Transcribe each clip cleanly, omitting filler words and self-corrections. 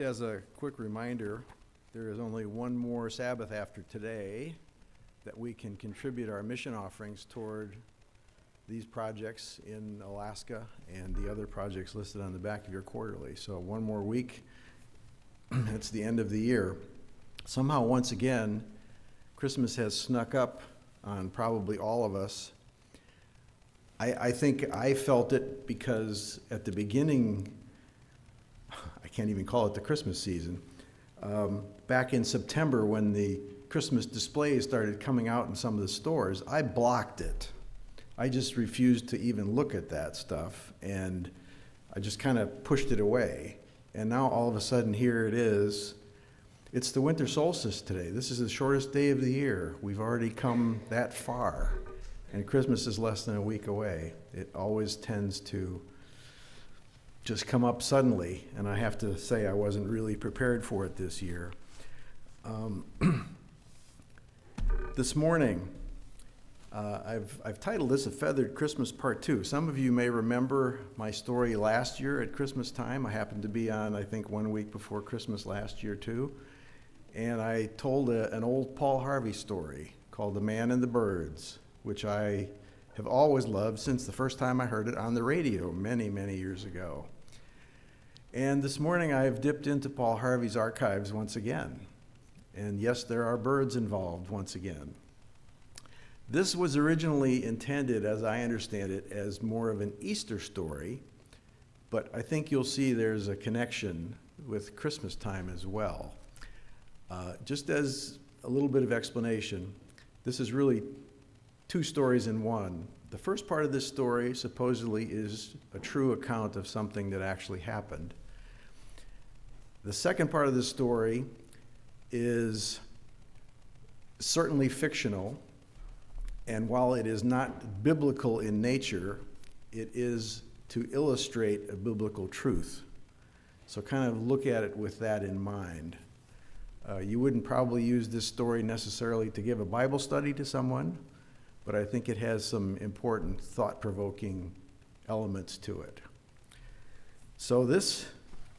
As a quick reminder, there is only one more Sabbath after today that we can contribute our mission offerings toward these projects in Alaska and the other projects listed on the back of your quarterly. So one more week, it's the end of the year. Somehow, once again, Christmas has snuck up on probably all of us. I think I felt it because at the beginning, I can't even call it the Christmas season. Back in September, when the Christmas displays started coming out in some of the stores, I blocked it. I just refused to even look at that stuff, and I just kind of pushed it away. And now all of a sudden, here it is. It's the winter solstice today. This is the shortest day of the year. We've already come that far, and Christmas is less than a week away. It always tends to just come up suddenly, and I have to say I wasn't really prepared for it this year. This morning, I've titled this A Feathered Christmas Part 2. Some of you may remember my story last year at Christmas time. I happened to be on, I think, 1 week before Christmas last year too, and I told an old Paul Harvey story called The Man and the Birds, which I have always loved since the first time I heard it on the radio many, many years ago. And this morning I've dipped into Paul Harvey's archives once again. And yes, there are birds involved once again. This was originally intended, as I understand it, as more of an Easter story, but I think you'll see there's a connection with Christmas time as well. Just as a little bit of explanation, this is really two stories in one. The first part of this story supposedly is a true account of something that actually happened. The second part of the story is certainly fictional, and while it is not biblical in nature, it is to illustrate a biblical truth. So kind of look at it with that in mind. You wouldn't probably use this story necessarily to give a Bible study to someone, but I think it has some important thought-provoking elements to it. So this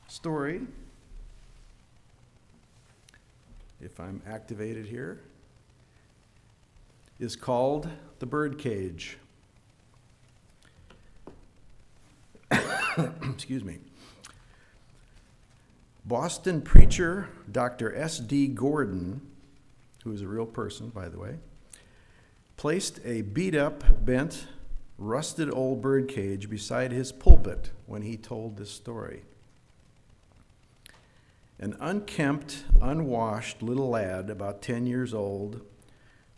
story, if I'm activated here, is called The Birdcage. Excuse me. Boston preacher Dr. S.D. Gordon, who is a real person, by the way, placed a beat-up, bent, rusted old birdcage beside his pulpit when he told this story. An unkempt, unwashed little lad, about 10 years old,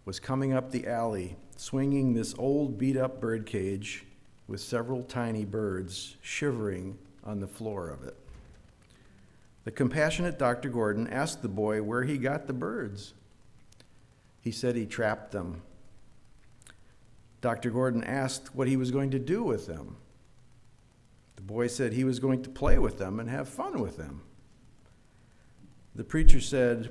was coming up the alley, swinging this old beat-up birdcage with several tiny birds shivering on the floor of it. The compassionate Dr. Gordon asked the boy where he got the birds. He said he trapped them. Dr. Gordon asked what he was going to do with them. The boy said he was going to play with them and have fun with them. The preacher said,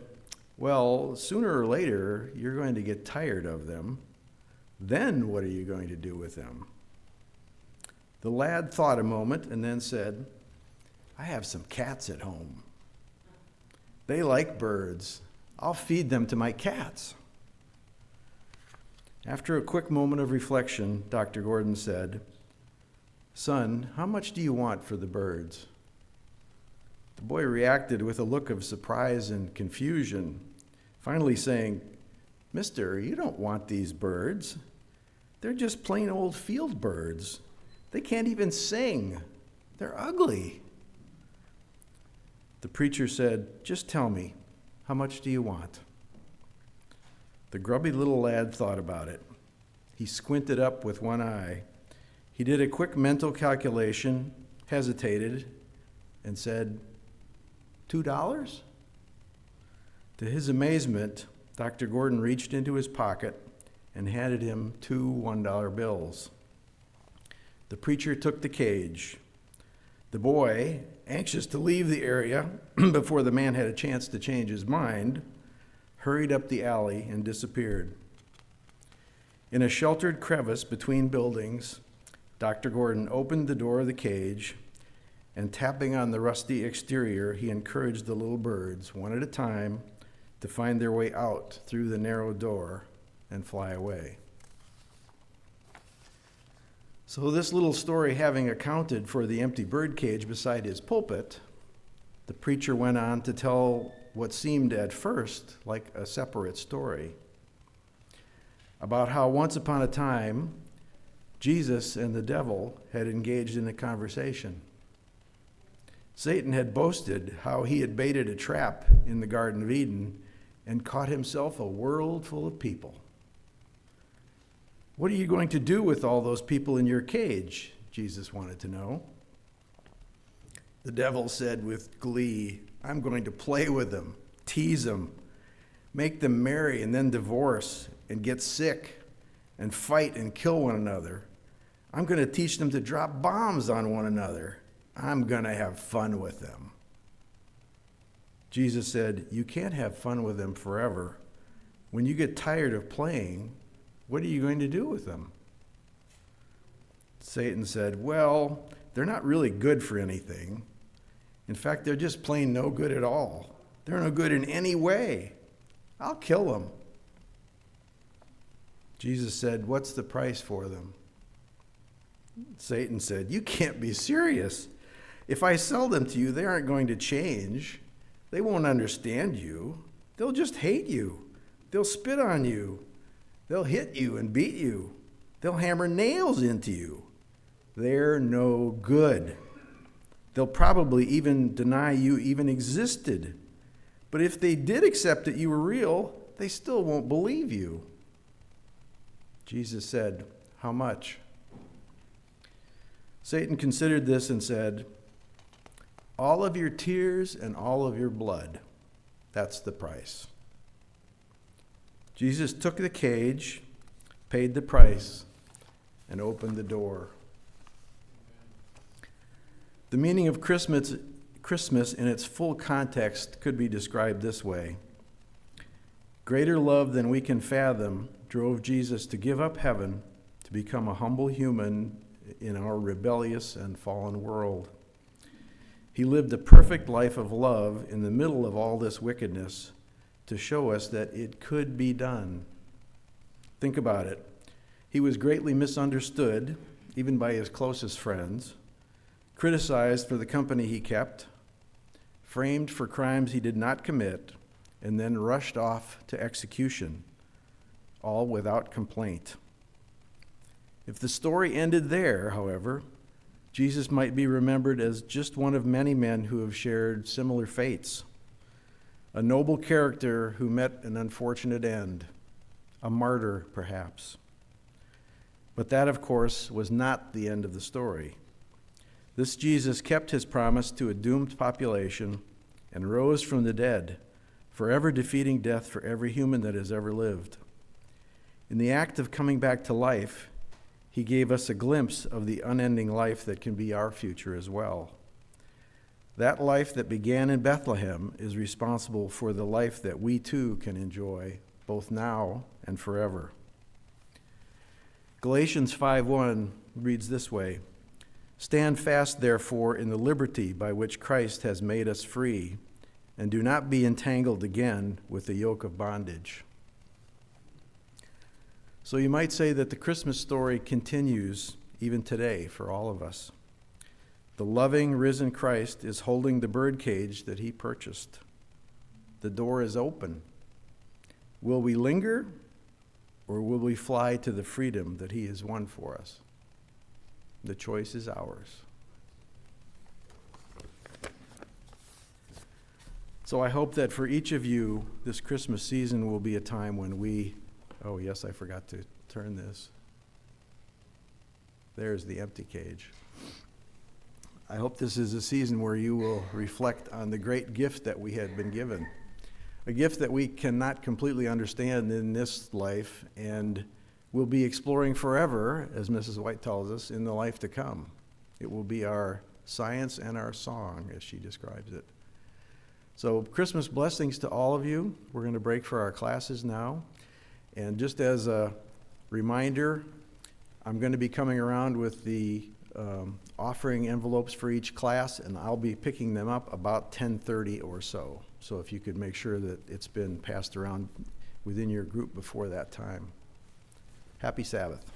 well, sooner or later, you're going to get tired of them. Then what are you going to do with them? The lad thought a moment and then said, I have some cats at home. They like birds. I'll feed them to my cats. After a quick moment of reflection, Dr. Gordon said, son, how much do you want for the birds? The boy reacted with a look of surprise and confusion, finally saying, mister, you don't want these birds. They're just plain old field birds. They can't even sing. They're ugly. The preacher said, just tell me, how much do you want? The grubby little lad thought about it. He squinted up with one eye. He did a quick mental calculation, hesitated, and said, $2? To his amazement, Dr. Gordon reached into his pocket and handed him two $1 bills. The preacher took the cage. The boy, anxious to leave the area before the man had a chance to change his mind, hurried up the alley and disappeared. In a sheltered crevice between buildings, Dr. Gordon opened the door of the cage and tapping on the rusty exterior, he encouraged the little birds, one at a time, to find their way out through the narrow door and fly away. So this little story having accounted for the empty birdcage beside his pulpit, the preacher went on to tell what seemed at first like a separate story about how once upon a time, Jesus and the devil had engaged in a conversation. Satan had boasted how he had baited a trap in the Garden of Eden and caught himself a world full of people. What are you going to do with all those people in your cage? Jesus wanted to know. The devil said with glee, I'm going to play with them, tease them, make them marry and then divorce and get sick and fight and kill one another. I'm going to teach them to drop bombs on one another. I'm going to have fun with them. Jesus said, you can't have fun with them forever. When you get tired of playing, what are you going to do with them? Satan said, well, they're not really good for anything. In fact, they're just plain no good at all. They're no good in any way. I'll kill them. Jesus said, what's the price for them? Satan said, you can't be serious. If I sell them to you, they aren't going to change. They won't understand you. They'll just hate you. They'll spit on you. They'll hit you and beat you. They'll hammer nails into you. They're no good. They'll probably even deny you even existed. But if they did accept that you were real, they still won't believe you. Jesus said, how much? Satan considered this and said, all of your tears and all of your blood. That's the price. Jesus took the cage, paid the price, and opened the door. The meaning of Christmas in its full context could be described this way. Greater love than we can fathom drove Jesus to give up heaven to become a humble human in our rebellious and fallen world. He lived a perfect life of love in the middle of all this wickedness to show us that it could be done. Think about it. He was greatly misunderstood, even by his closest friends, criticized for the company he kept, framed for crimes he did not commit, and then rushed off to execution, all without complaint. If the story ended there, however, Jesus might be remembered as just one of many men who have shared similar fates. A noble character who met an unfortunate end, a martyr perhaps. But that, of course, was not the end of the story. This Jesus kept his promise to a doomed population and rose from the dead, forever defeating death for every human that has ever lived. In the act of coming back to life, he gave us a glimpse of the unending life that can be our future as well. That life that began in Bethlehem is responsible for the life that we too can enjoy, both now and forever. Galatians 5:1 reads this way, stand fast, therefore, in the liberty by which Christ has made us free, and do not be entangled again with the yoke of bondage. So you might say that the Christmas story continues even today for all of us. The loving, risen Christ is holding the birdcage that he purchased. The door is open. Will we linger, or will we fly to the freedom that he has won for us? The choice is ours. So I hope that for each of you, this Christmas season will be a time when oh yes, I forgot to turn this. There's the empty cage. I hope this is a season where you will reflect on the great gift that we had been given. A gift that we cannot completely understand in this life and will be exploring forever, as Mrs. White tells us, in the life to come. It will be our science and our song, as she describes it. So Christmas blessings to all of you. We're going to break for our classes now. And just as a reminder, I'm going to be coming around with the offering envelopes for each class, and I'll be picking them up about 10:30 or so. So if you could make sure that it's been passed around within your group before that time. Happy Sabbath.